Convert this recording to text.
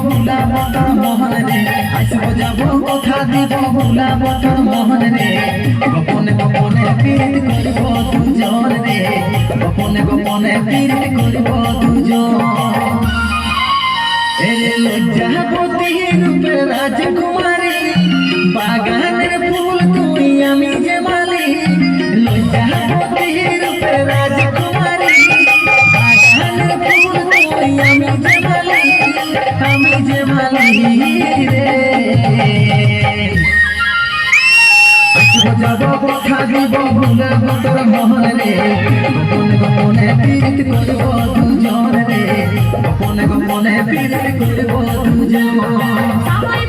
ভুলাব তোর মোহন রে আসব যাব কথা দিব ভুলাব তোর মোহন রে গোপনে গোপনে পীড়িত করিব দুজন রে গোপনে গোপনে পীড়িত করিব দুজন এরে লজ্জাবতী রূপে রাজকুমারী বাগানের ফুল তুই আমি যে মালি লজ্জাবতী রূপে রাজকুমারী বাগানের ফুল তুই আমি যে মালি রে যাব কথা দিব ভুলাব তোর মোহন রে গোপনে গোপনে পীড়িত করিব দুজন রে গোপনে গোপনে পীড়িত করিব দুজন